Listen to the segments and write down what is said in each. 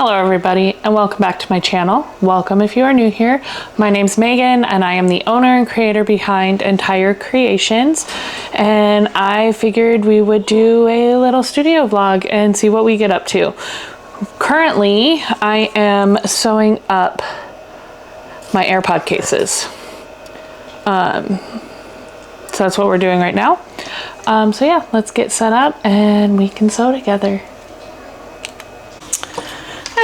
Hello everybody and welcome back to my channel. Welcome if you are new here. My name's Megan and I am the owner and creator behind EnTyre Creations, and I figured we would do a little studio vlog and see what we get up to. Currently I am sewing up my AirPod cases. So that's what we're doing right now. So yeah, let's get set up and we can sew together.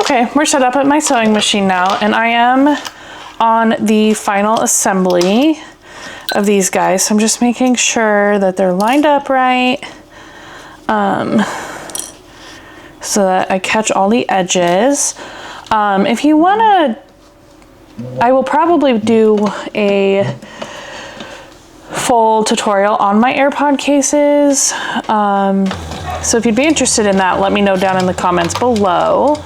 Okay, we're set up at my sewing machine now, and I am on the final assembly of these guys. So I'm just making sure that they're lined up right, so that I catch all the edges. If you want to, I will probably do a full tutorial on my AirPod cases. So if you'd be interested in that, let me know down in the comments below.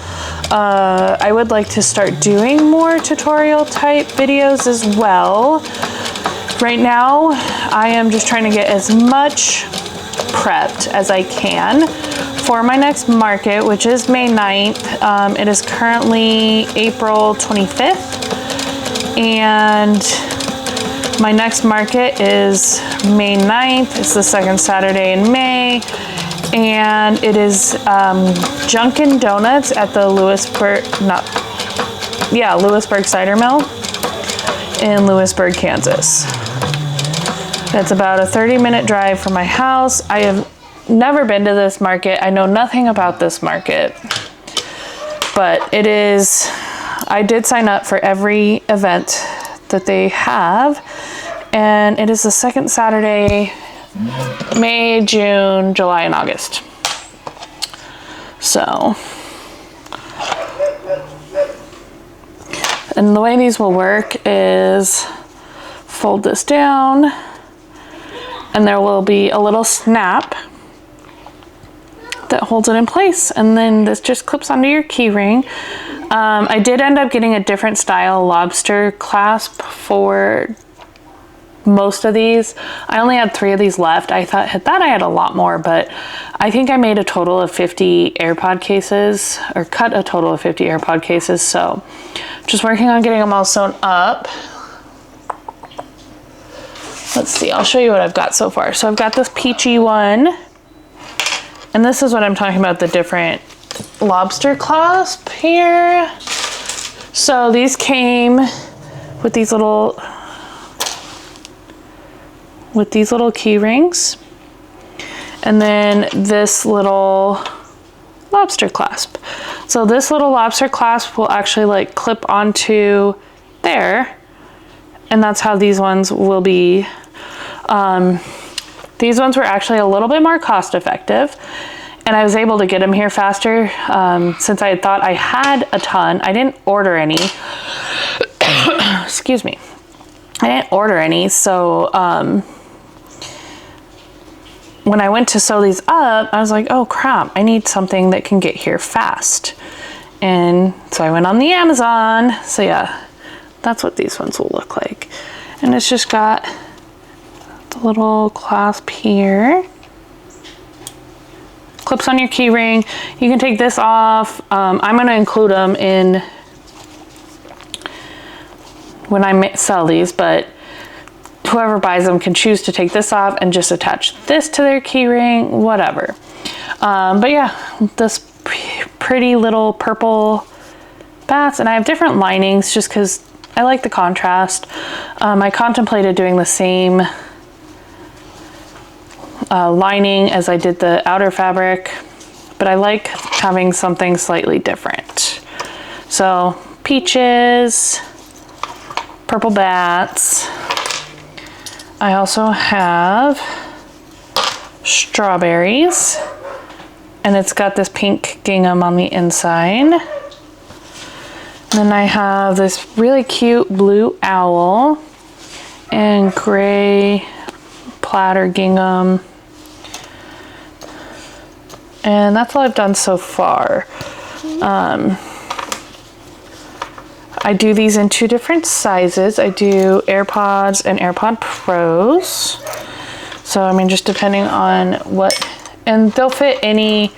I would like to start doing more tutorial type videos as well. Right now, I am just trying to get as much prepped as I can for my next market, which is May 9th. It is currently April 25th, and my next market is May 9th. It's the second Saturday in May. And it is Junkin' Donuts at the Lewisburg Cider Mill in Lewisburg, Kansas. It's about a 30-minute drive from my house. I have never been to this market. I know nothing about this market, but it is, I did sign up for every event that they have, and it is the second Saturday, May, June, July, and August. So, and the way these will work is fold this down, and there will be a little snap that holds it in place, and then this just clips onto your key ring. I did end up getting a different style lobster clasp for most of these. I only had 3 of these left. I thought I had a lot more, but I think I made a total of 50 AirPod cases, or cut a total of 50 AirPod cases. So just working on getting them all sewn up. Let's see, I'll show you what I've got so far. So I've got this peachy one, and this is what I'm talking about, the different lobster clasp here. So these came with these little key rings, and then this little lobster clasp. So this little lobster clasp will actually like clip onto there, and that's how these ones will be. These ones were actually a little bit more cost effective, and I was able to get them here faster since I thought I had a ton. I didn't order any. Excuse me. I didn't order any, so when I went to sew these up, I was like, oh crap, I need something that can get here fast. And so I went on the Amazon. So yeah, that's what these ones will look like. And it's just got the little clasp here. Clips on your key ring. You can take this off. I'm gonna include them in when I sell these, but whoever buys them can choose to take this off and just attach this to their key ring, whatever. But yeah, this pretty little purple bats, and I have different linings just because I like the contrast. I contemplated doing the same lining as I did the outer fabric, but I like having something slightly different. So peaches, purple bats. I also have strawberries, and it's got this pink gingham on the inside. Then I have this really cute blue owl and gray platter gingham. And that's all I've done so far. I do these in 2 different sizes. I do AirPods and AirPod Pros. So I mean, just depending on what, and they'll fit any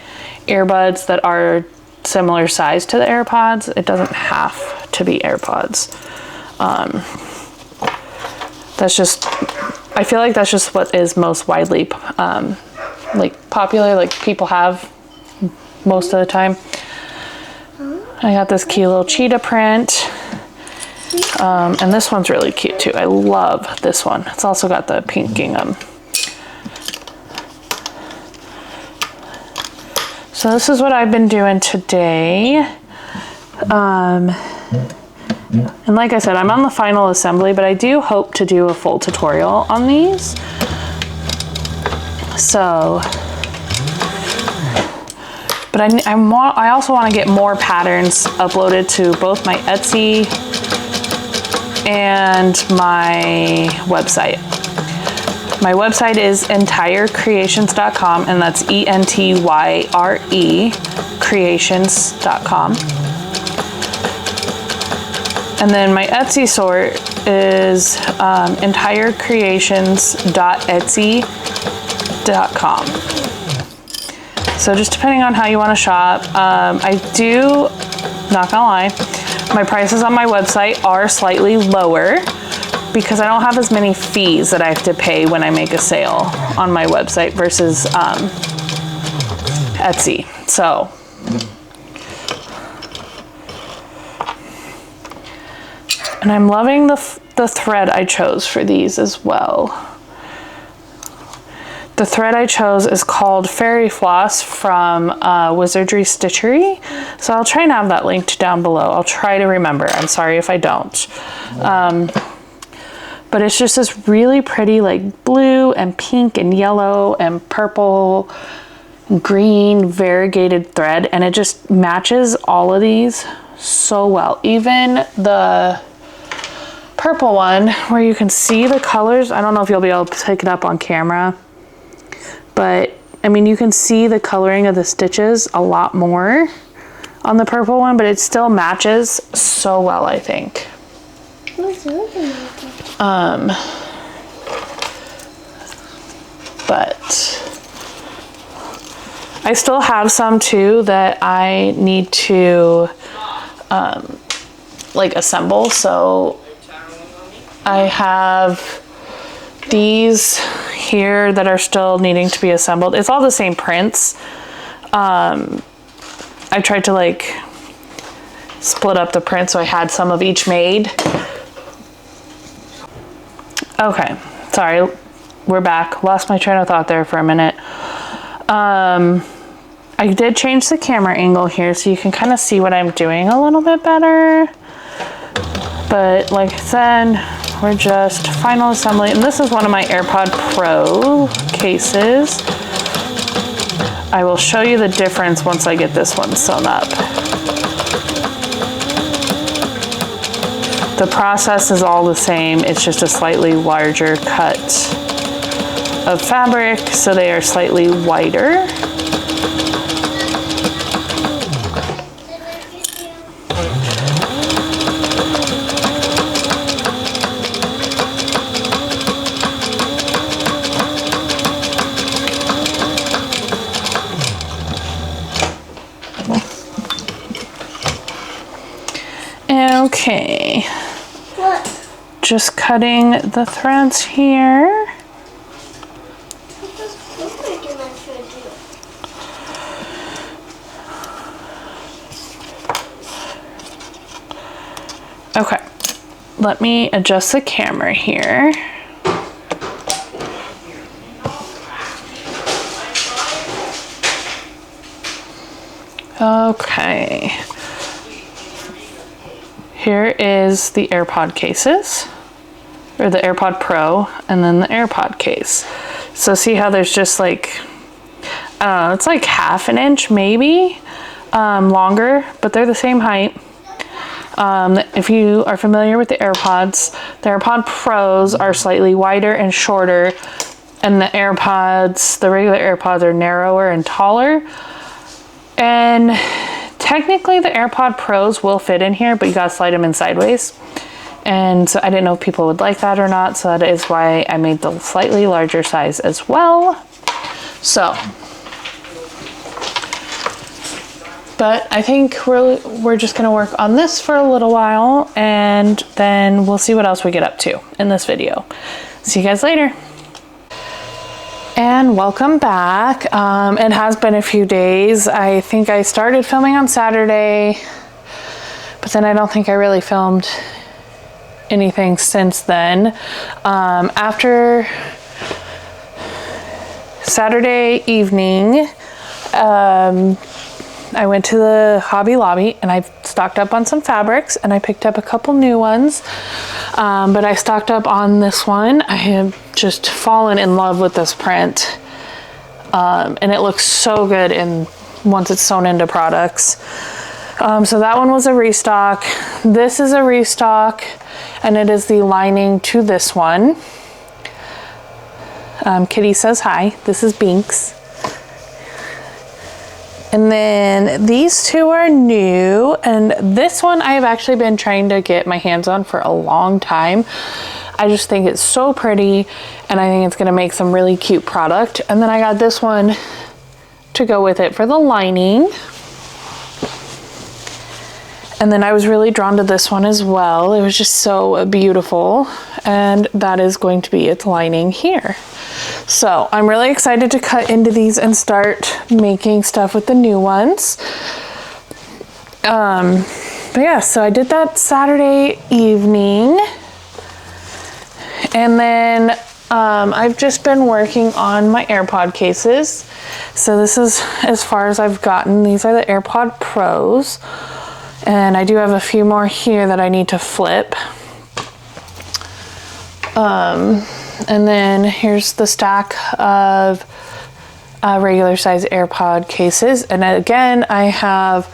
earbuds that are similar size to the AirPods. It doesn't have to be AirPods. That's just, I feel like that's just what is most widely like popular, like people have most of the time. I got this cute little cheetah print. And this one's really cute too. I love this one. It's also got the pink gingham. So this is what I've been doing today. And like I said, I'm on the final assembly, but I do hope to do a full tutorial on these. So, but I also want to get more patterns uploaded to both my Etsy and my website. My website is EnTyreCreations.com, and that's ENTYRE creations.com. And then my Etsy store is EnTyreCreations.etsy.com. So just depending on how you want to shop, I do, not gonna lie, my prices on my website are slightly lower because I don't have as many fees that I have to pay when I make a sale on my website versus Etsy. So, and I'm loving the thread I chose for these as well. The thread I chose is called Fairy Floss from Wizardry Stitchery. So I'll try and have that linked down below. I'll try to remember. I'm sorry if I don't. But it's just this really pretty like blue and pink and yellow and purple, green variegated thread. And it just matches all of these so well. Even the purple one where you can see the colors. I don't know if you'll be able to pick it up on camera. But I mean, you can see the coloring of the stitches a lot more on the purple one, but it still matches so well, I think. But I still have some too that I need to like assemble. So I have these here that are still needing to be assembled. It's all the same prints. I tried to like split up the print so I had some of each made. Okay, sorry, we're back. Lost my train of thought there for a minute. I did change the camera angle here so you can kind of see what I'm doing a little bit better. But like I said, we're just final assembly. And this is one of my AirPod Pro cases. I will show you the difference once I get this one sewn up. The process is all the same. It's just a slightly larger cut of fabric, so they are slightly wider. Okay. What? Just cutting the threads here. Okay, let me adjust the camera here. Okay. Here is the AirPod cases, or the AirPod Pro, and then the AirPod case. So see how there's just like, I don't know, it's like half an inch maybe longer, but they're the same height. If you are familiar with the AirPods, the AirPod Pros are slightly wider and shorter, and the AirPods, the regular AirPods, are narrower and taller. And technically the AirPod Pros will fit in here, but you gotta slide them in sideways. And so I didn't know if people would like that or not, so that is why I made the slightly larger size as well. So But I think we're just gonna work on this for a little while, and then we'll see what else we get up to in this video. See you guys later. And welcome back. It has been a few days. I think I started filming on Saturday, but then I don't think I really filmed anything since then. After Saturday evening, I went to the Hobby Lobby and I stocked up on some fabrics, and I picked up a couple new ones. But I stocked up on this one. I have just fallen in love with this print. And it looks so good once it's sewn into products. So that one was a restock. This is a restock, and it is the lining to this one. Kitty says hi. This is Binks. And then these two are new, and this one I have actually been trying to get my hands on for a long time. I just think it's so pretty, and I think it's gonna make some really cute product. And then I got this one to go with it for the lining. And then I was really drawn to this one as well. It was just so beautiful, and that is going to be its lining here. So I'm really excited to cut into these and start making stuff with the new ones. But yeah, so I did that Saturday evening. And then I've just been working on my AirPod cases. So this is as far as I've gotten. These are the AirPod Pros. And I do have a few more here that I need to flip. And then here's the stack of regular size AirPod cases. And again, I have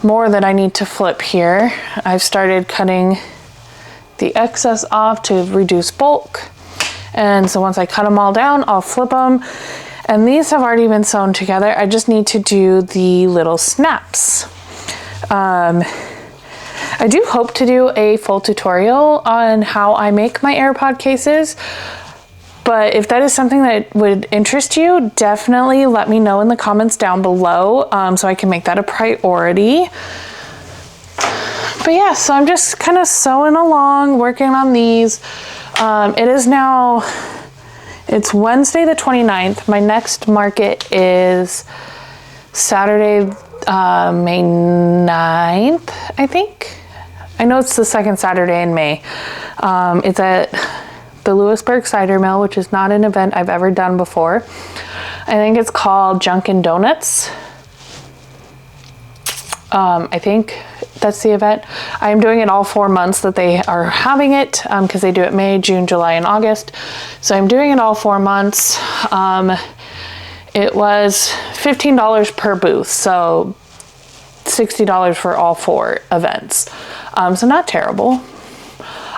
more that I need to flip here. I've started cutting the excess off to reduce bulk. And so once I cut them all down, I'll flip them. And these have already been sewn together. I just need to do the little snaps. I do hope to do a full tutorial on how I make my AirPod cases, but if that is something that would interest you, definitely let me know in the comments down below, so I can make that a priority. But yeah, so I'm just kind of sewing along, working on these. It is now, it's Wednesday the 29th. My next market is Saturday, May 9th, I think. I know it's the second Saturday in May. It's at the Lewisburg Cider Mill, which is not an event I've ever done before. I think it's called Junkin' Donuts. I think that's the event. I'm doing it all 4 months that they are having it, because they do it May, June, July, and August. So I'm doing it all 4 months. It was $15 per booth, so $60 for all 4 events. So not terrible.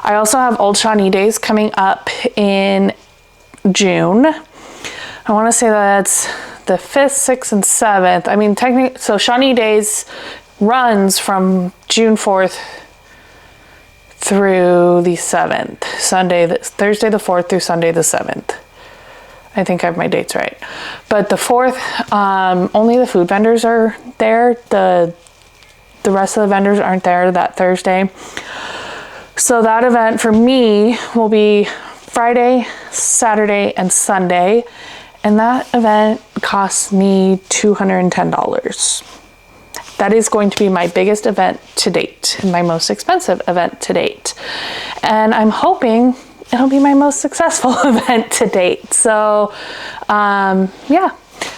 I also have Old Shawnee Days coming up in June. I want to say that's the 5th, 6th, and 7th. I mean, technically, so Shawnee Days runs from June 4th through the 7th. Thursday the 4th through Sunday the 7th. I think I have my dates right. But the 4th, only the food vendors are there. The rest of the vendors aren't there that Thursday. So that event for me will be Friday, Saturday, and Sunday. And that event costs me $210. That is going to be my biggest event to date, and my most expensive event to date. And I'm hoping it'll be my most successful event to date. So yeah,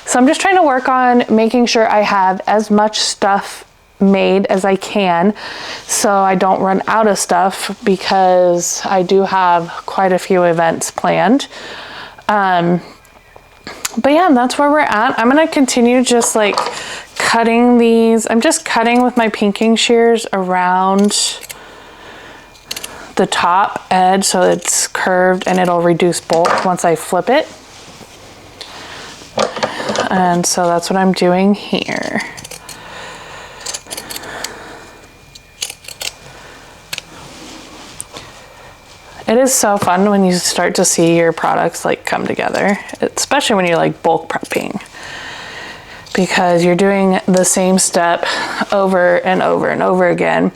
so I'm just trying to work on making sure I have as much stuff made as I can, so I don't run out of stuff, because I do have quite a few events planned. But yeah, that's where we're at. I'm gonna continue just like cutting these. I'm just cutting with my pinking shears around the top edge so it's curved, and it'll reduce bulk once I flip it. And so that's what I'm doing here. It is so fun when you start to see your products like come together, especially when you're like bulk prepping. because you're doing the same step over and over and over again,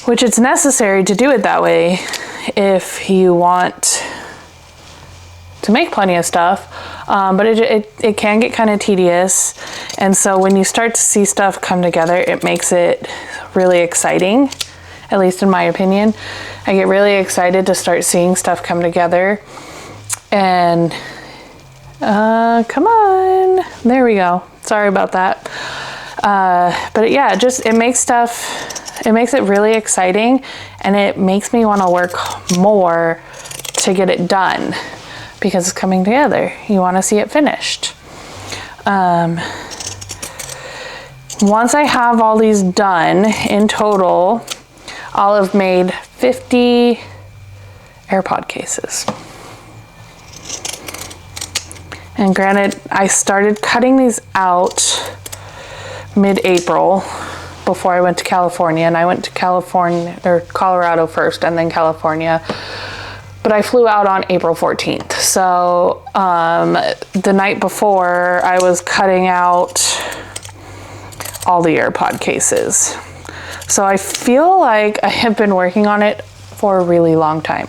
which it's necessary to do it that way if you want to make plenty of stuff, but it can get kind of tedious. And so when you start to see stuff come together, it makes it really exciting, at least in my opinion. I get really excited to start seeing stuff come together. And come on, there we go. Sorry about that. But yeah, it makes it really exciting, and it makes me want to work more to get it done because it's coming together. You want to see it finished. Once I have all these done, in total, I'll have made 50 AirPod cases. And granted, I started cutting these out mid-April before I went to California, and I went to Colorado first and then California, but I flew out on April 14th. So the night before, I was cutting out all the AirPod cases. So I feel like I have been working on it for a really long time.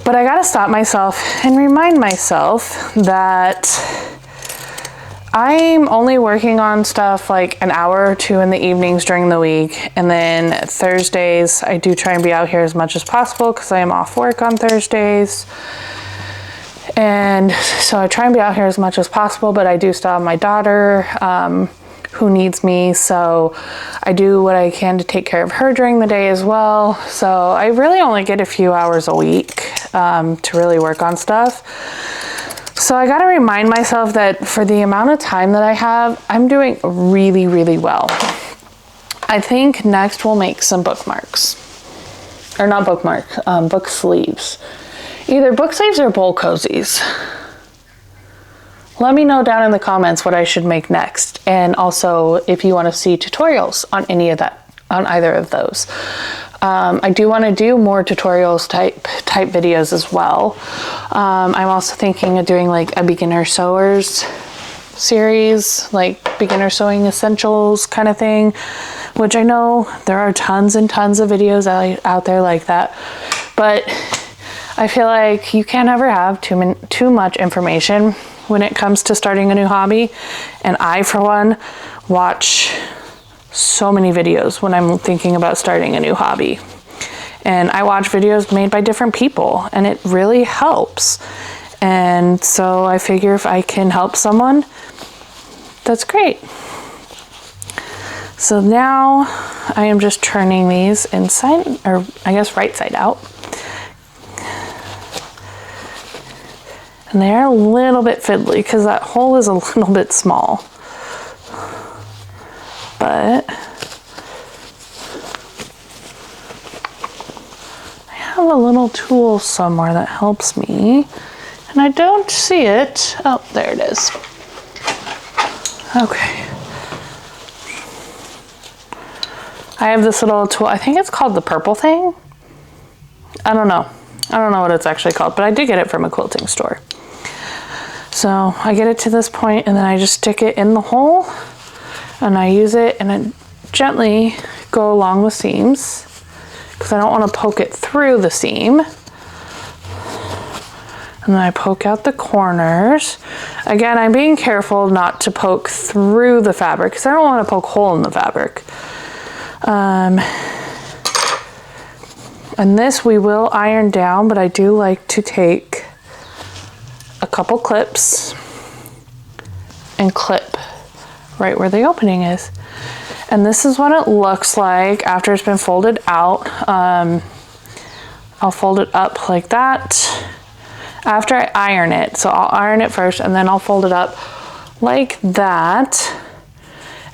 But I gotta stop myself and remind myself that I'm only working on stuff like an hour or two in the evenings during the week. And then Thursdays, I do try and be out here as much as possible because I am off work on Thursdays. And so I try and be out here as much as possible, but I do still have my daughter who needs me. So I do what I can to take care of her during the day as well. So I really only get a few hours a week to really work on stuff. So I gotta remind myself that for the amount of time that I have, I'm doing really, really well. I think next we'll make some bookmarks. Or not book sleeves. Either book sleeves or bowl cozies. Let me know down in the comments what I should make next. And also if you want to see tutorials on either of those. I do want to do more tutorials type videos as well. I'm also thinking of doing like a beginner sewers series, like beginner sewing essentials kind of thing, which I know there are tons and tons of videos out there like that. But I feel like you can't ever have too much information when it comes to starting a new hobby. And I, for one, watch so many videos when I'm thinking about starting a new hobby. And I watch videos made by different people, and it really helps. And so I figure if I can help someone, that's great. So now I am just turning these inside, or I guess right side out. And they're a little bit fiddly because that hole is a little bit small. But I have a little tool somewhere that helps me, and I don't see it. Oh, there it is. Okay. I have this little tool. I think it's called the purple thing. I don't know what it's actually called, but I did get it from a quilting store. So I get it to this point, and then I just stick it in the hole, and I use it and I gently go along the seams because I don't want to poke it through the seam. And then I poke out the corners. Again, I'm being careful not to poke through the fabric because I don't want to poke a hole in the fabric. And this we will iron down, but I do like to take a couple clips and clip right where the opening is. And this is what it looks like after it's been folded out. I'll fold it up like that after I iron it. So I'll iron it first, and then I'll fold it up like that.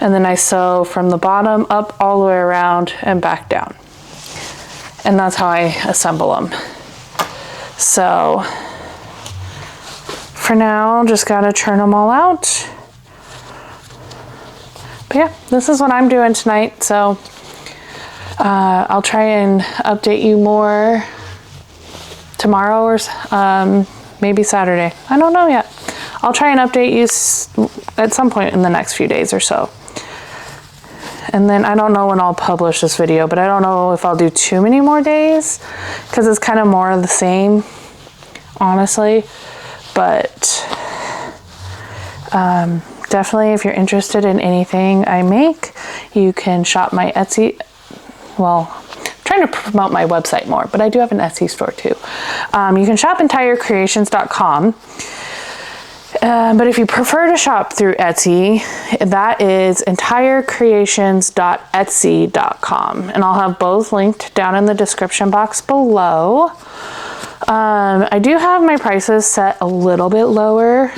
And then I sew from the bottom up all the way around and back down. And that's how I assemble them. So for now, just gotta churn them all out. But yeah, this is what I'm doing tonight. So I'll try and update you more tomorrow or maybe Saturday. I don't know yet. I'll try and update you at some point in the next few days or so. And then I don't know when I'll publish this video, but I don't know if I'll do too many more days because it's kind of more of the same, honestly. But definitely if you're interested in anything I make, you can shop my Etsy. Well, I'm trying to promote my website more, but I do have an Etsy store too. You can shop EnTyreCreations.com. But if you prefer to shop through Etsy, that is EnTyreCreations.etsy.com. And I'll have both linked down in the description box below. I do have my prices set a little bit lower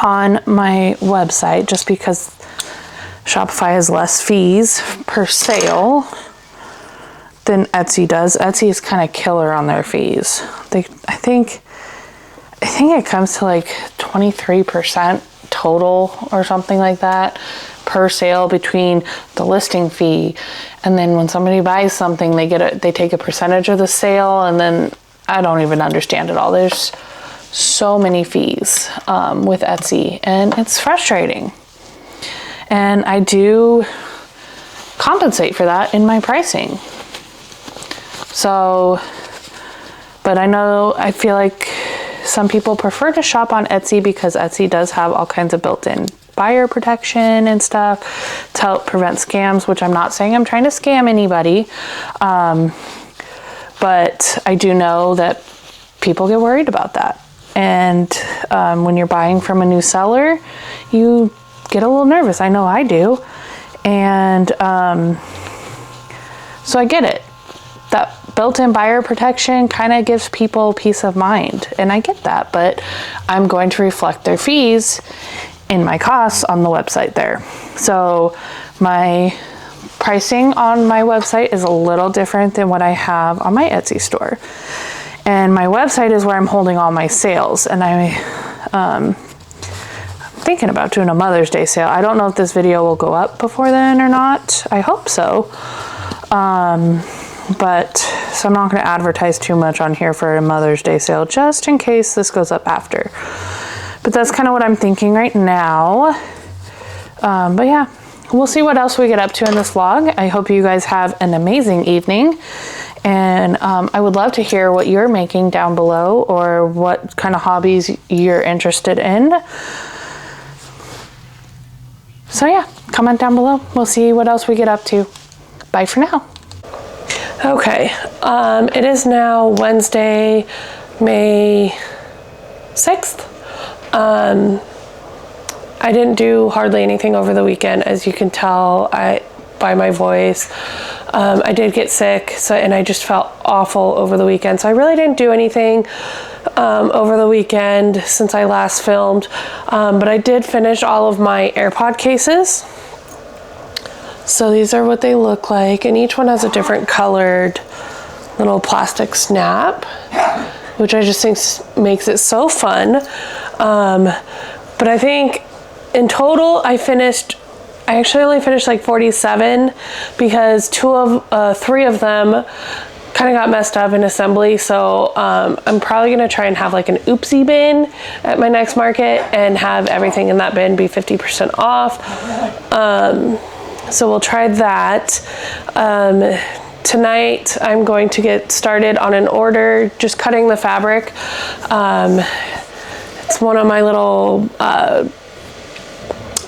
on my website just because Shopify has less fees per sale than Etsy does. Etsy is kind of killer on their fees. I think it comes to like 23% total or something like that per sale between the listing fee, and then when somebody buys something, they take a percentage of the sale, and then I don't even understand it all. There's so many fees with Etsy, and it's frustrating. And I do compensate for that in my pricing. So, but I feel like some people prefer to shop on Etsy because Etsy does have all kinds of built-in buyer protection and stuff to help prevent scams, which I'm not saying I'm trying to scam anybody. But I do know that people get worried about that. And when you're buying from a new seller, you get a little nervous. I know I do. And so I get it. That built-in buyer protection kind of gives people peace of mind. And I get that, but I'm going to reflect their fees in my costs on the website there. So my pricing on my website is a little different than what I have on my Etsy store. And my website is where I'm holding all my sales. And I'm thinking about doing a Mother's Day sale. I don't know if this video will go up before then or not. I hope so. But so I'm not going to advertise too much on here for a Mother's Day sale, just in case this goes up after. But that's kind of what I'm thinking right now. But yeah, we'll see what else we get up to in this vlog. I hope you guys have an amazing evening. And I would love to hear what you're making down below, or what kind of hobbies you're interested in. So yeah, comment down below. We'll see what else we get up to. Bye for now. Okay, it is now Wednesday, May 6th. I didn't do hardly anything over the weekend, as you can tell by my voice. I did get sick, and I just felt awful over the weekend. So I really didn't do anything over the weekend since I last filmed. But I did finish all of my AirPod cases. So these are what they look like, and each one has a different colored little plastic snap, which I just think makes it so fun. But I think in total I actually only finished like 47 because three of them kind of got messed up in assembly. So I'm probably gonna try and have like an oopsie bin at my next market and have everything in that bin be 50% off. So we'll try that. Tonight I'm going to get started on an order, just cutting the fabric. It's one of my little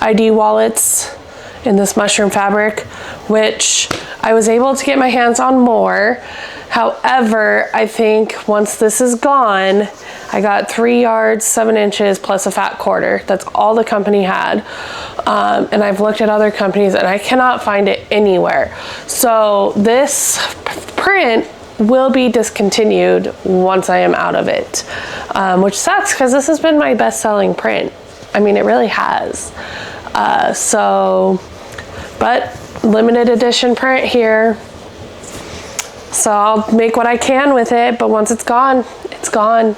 ID wallets in this mushroom fabric, which I was able to get my hands on more. However, I think once this is gone, I got 3 yards, 7 inches plus a fat quarter. That's all the company had. And I've looked at other companies and I cannot find it anywhere. So this print will be discontinued once I am out of it, which sucks because this has been my best-selling print. I mean, it really has. But limited edition print here. So I'll make what I can with it, but once it's gone, it's gone.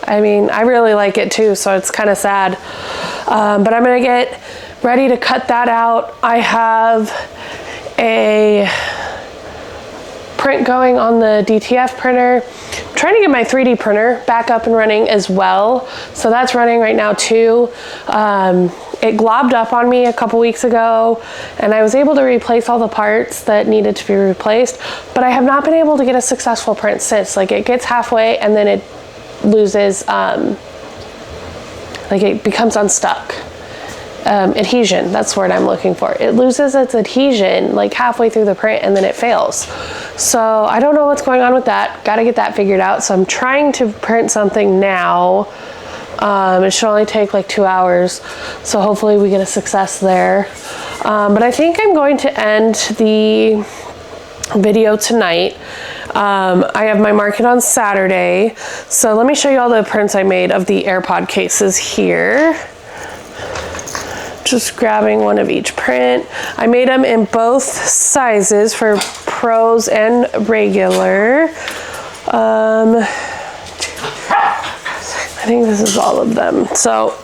I mean, I really like it too, so it's kind of sad. But I'm gonna get ready to cut that out. I have a print going on the DTF printer. I'm trying to get my 3D printer back up and running as well. So that's running right now too. It globbed up on me a couple weeks ago, and I was able to replace all the parts that needed to be replaced, but I have not been able to get a successful print since. Like, it gets halfway and then it loses, like, it becomes unstuck. Adhesion, that's the word I'm looking for. It loses its adhesion like halfway through the print and then it fails. So I don't know what's going on with that. Got to get that figured out. So I'm trying to print something now. It should only take like 2 hours. So hopefully we get a success there. But I think I'm going to end the video tonight. I have my market on Saturday. So let me show you all the prints I made of the AirPod cases here. Just grabbing one of each print. I made them in both sizes for pros and regular. I think this is all of them. So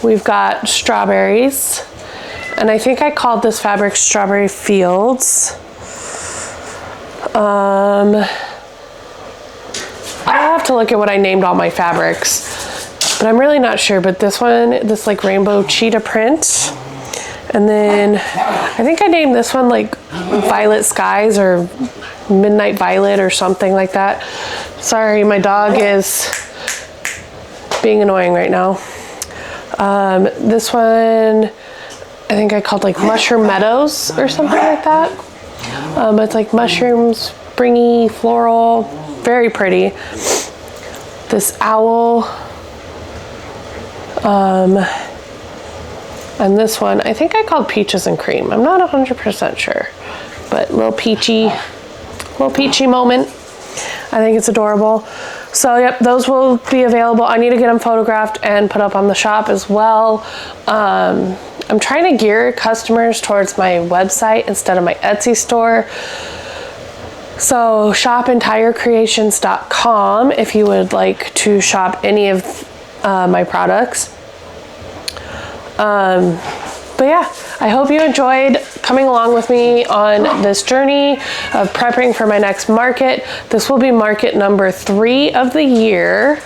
we've got strawberries, and I think I called this fabric Strawberry Fields. I'll have to look at what I named all my fabrics, but I'm really not sure. But this one, this like rainbow cheetah print. And then I think I named this one like Violet Skies or Midnight Violet or something like that. Sorry, my dog is being annoying right now. This one, I think I called like Mushroom Meadows or something like that. It's like mushrooms, springy, floral, very pretty. This owl. And this one, I think I called Peaches and Cream. I'm not 100% sure, but little peachy moment. I think it's adorable. So yep, those will be available. I need to get them photographed and put up on the shop as well. I'm trying to gear customers towards my website instead of my Etsy store. So shop EnTyreCreations.com if you would like to shop any of my products. But yeah, I hope you enjoyed coming along with me on this journey of prepping for my next market. This will be market number 3 of the year.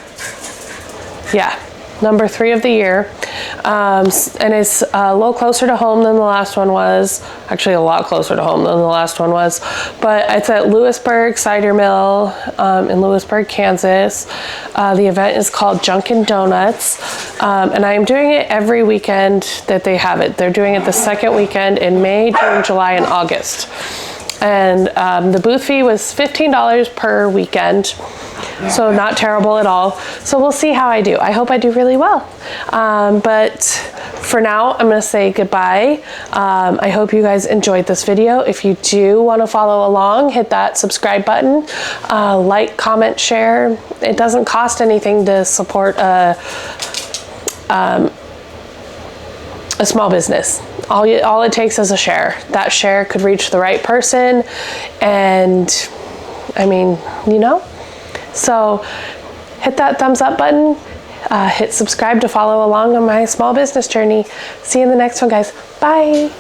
Yeah, number 3 of the year. And it's a little closer to home than the last one was. Actually, a lot closer to home than the last one was. But it's at Lewisburg Cider Mill in Lewisburg, Kansas. The event is called Junkin' Donuts. And I'm doing it every weekend that they have it. They're doing it the second weekend in May, June, July, and August. And the booth fee was $15 per weekend. So not terrible at all. So we'll see how I do. I hope I do really well. But for now, I'm going to say goodbye. I hope you guys enjoyed this video. If you do want to follow along, hit that subscribe button. Like, comment, share. It doesn't cost anything to support a small business. All it takes is a share. That share could reach the right person, and I mean, you know. So hit that thumbs up button, hit subscribe to follow along on my small business journey. See you in the next one, guys. Bye.